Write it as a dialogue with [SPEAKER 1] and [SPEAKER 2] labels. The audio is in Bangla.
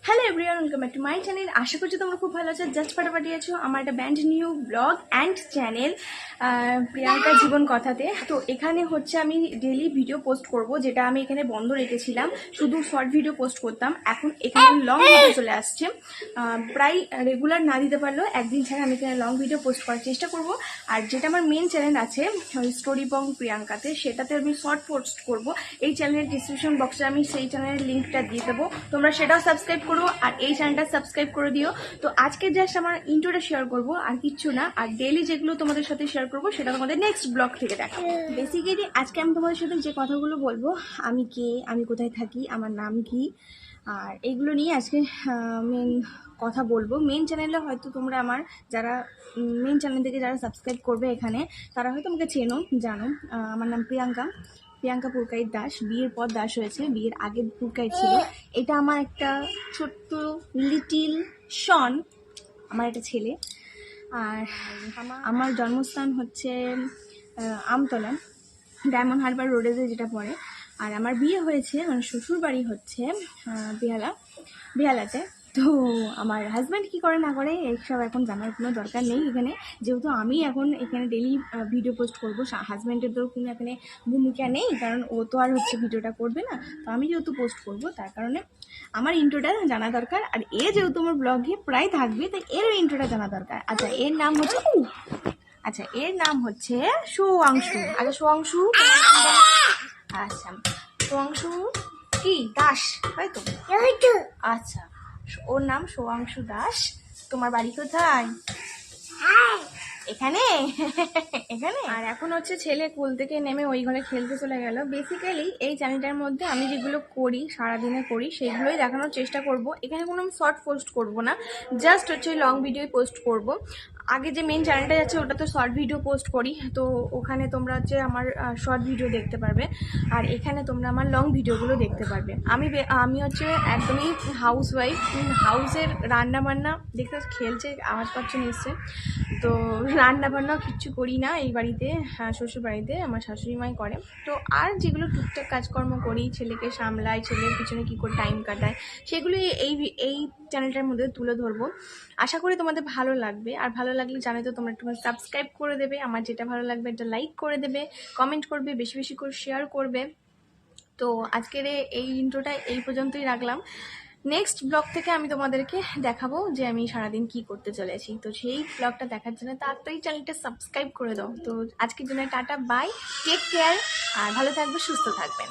[SPEAKER 1] Hello everyone, welcome back to my channel. আশা করছি তোমরা খুব ভালো আছো। জাস্ট ফাটাফাটি আছো আমার একটা brand new blog and channel Priyanka Jibon কথাতে। তো এখানে হচ্ছে আমি ডেলি ভিডিও পোস্ট করব, যেটা আমি এখানে বন্ধ রেখেছিলাম। শুধু শর্ট ভিডিও পোস্ট করতাম, এখন এখানে লং ভিডিও চলে আসছে। প্রায় রেগুলার না দিতে পারলেও একদিন ছাড়া আমি এখানে লং ভিডিও পোস্ট করার চেষ্টা করব। আর যেটা আমার মেন চ্যানেল আছে স্টোরি বং প্রিয়াঙ্কাতে, সেটাতে আমি শর্ট পোস্ট করব। এই চ্যানেলের ডিসক্রিপশন বক্সে আমি সেই চ্যানেলের লিঙ্কটা দিয়ে দেবো, তোমরা সেটাও সাবস্ক্রাইব করো আর এই চ্যানেলটা সাবস্ক্রাইব করে দিও। তো আজকে জাস্ট আমার ইন্ট্রোটা শেয়ার করবো, আর কিচ্ছু না। আর ডেইলি যেগুলো তোমাদের সাথে শেয়ার করবো সেটা তোমাদের নেক্সট ব্লগ থেকে দেখো। বেসিক্যালি আজকে আমি তোমাদের সাথে যে কথাগুলো বলবো, আমি কে, আমি কোথায় থাকি, আমার নাম কি, আর এইগুলো নিয়ে আজকে মেন কথা বলবো। মেন চ্যানেলে হয়তো তোমরা আমার যারা মেন চ্যানেল থেকে যারা সাবস্ক্রাইব করবে এখানে, তারা হয়তো আমাকে চেনো, জানো। আমার নাম প্রিয়াঙ্কা পুরকাইত দাস। বিয়ের পর দাস হয়েছে, বিয়ের আগে পুরকাইত ছিল। এটা আমার একটা ছোট্ট লিটিল শন, আমার একটা ছেলে। আর আমার জন্মস্থান হচ্ছে আমতলা, ডায়মন্ড হারবার রোডে যেটা পড়ে। আর আমার বিয়ে হয়েছে, মানে শ্বশুর বাড়ি হচ্ছে বেহালাতে। তো আমার হাজব্যান্ড কি করে না করে এইসব এখন জানার কোনো দরকার নেই এখানে, যেহেতু আমি এখন এখানে ডেইলি ভিডিও পোস্ট করবো। হাজব্যান্ডের তো কোনো এখানে ভূমিকা নেই, কারণ ও তো আর হচ্ছে ভিডিওটা করবে না। তো আমি যেহেতু পোস্ট করবো, তার কারণে আমার ইন্ট্রোটা জানা দরকার। আর এ যেহেতু আমার ব্লগে প্রায় থাকবে, তাই এরও ইন্ট্রোটা জানা দরকার। আচ্ছা, এর নাম হচ্ছে সোয়াংশু। আচ্ছা সোয়াংশু, আচ্ছা সোয়াংশু কি দাস, হয়তো। আচ্ছা, ওর নাম সোয়াংশু দাস। তোমার বাড়ি কোথায়? এখানে এখানে। আর এখন হচ্ছে ছেলে কুল থেকে নেমে ওই ঘরে খেলতে চলে গেল। বেসিক্যালি এই চ্যানেলটার মধ্যে আমি যেগুলো করি, সারাদিনে করি, সেগুলোই দেখানোর চেষ্টা করব। এখানে কোনো আমি শর্ট পোস্ট করব না, জাস্ট হচ্ছে লং ভিডিও পোস্ট করব। আগে যে মেন চ্যানেলটা আছে ওটা তো শর্ট ভিডিও পোস্ট করি, তো ওখানে তোমরা হচ্ছে আমার শর্ট ভিডিও দেখতে পারবে, আর এখানে তোমরা আমার লং ভিডিওগুলো দেখতে পারবে। আমি হচ্ছে একদমই হাউসওয়াইফ। হাউসের রান্না বান্না দেখতে খেলছে, আওয়াজ পাচ্ছে নিশ্চয়। তো রান্না বান্নাও কিচ্ছু করি না এই বাড়িতে, শ্বশুর বাড়িতে আমার শাশুড়ি মাই করে। তো আর যেগুলো টুকটাক কাজকর্ম করি, ছেলেকে সামলাই, ছেলের পিছনে কী করে টাইম কাটায়, সেগুলোই এই চ্যানেলটার মধ্যে তুলে ধরবো। আশা করি তোমাদের ভালো লাগবে। আর ভালো লাগলে জানো তো, তোমরা একটু সাবস্ক্রাইব করে দেবে, আমার যেটা ভালো লাগবে একটা লাইক করে দেবে, কমেন্ট করবে, বেশি বেশি করে শেয়ার করবে। তো আজকের এই ইন্ট্রোটা এই পর্যন্তই রাখলাম। নেক্সট ব্লগ থেকে আমি তোমাদেরকে দেখাবো যে আমি সারাদিন কি করতে চলেছি। তো সেই ব্লগটা দেখার জন্য তাড়াতাড়ি চ্যানেলটা সাবস্ক্রাইব করে দাও। তো আজকের জন্য টাটা, বাই, টেক কেয়ার, আর ভালো থাকবে, সুস্থ থাকবেন।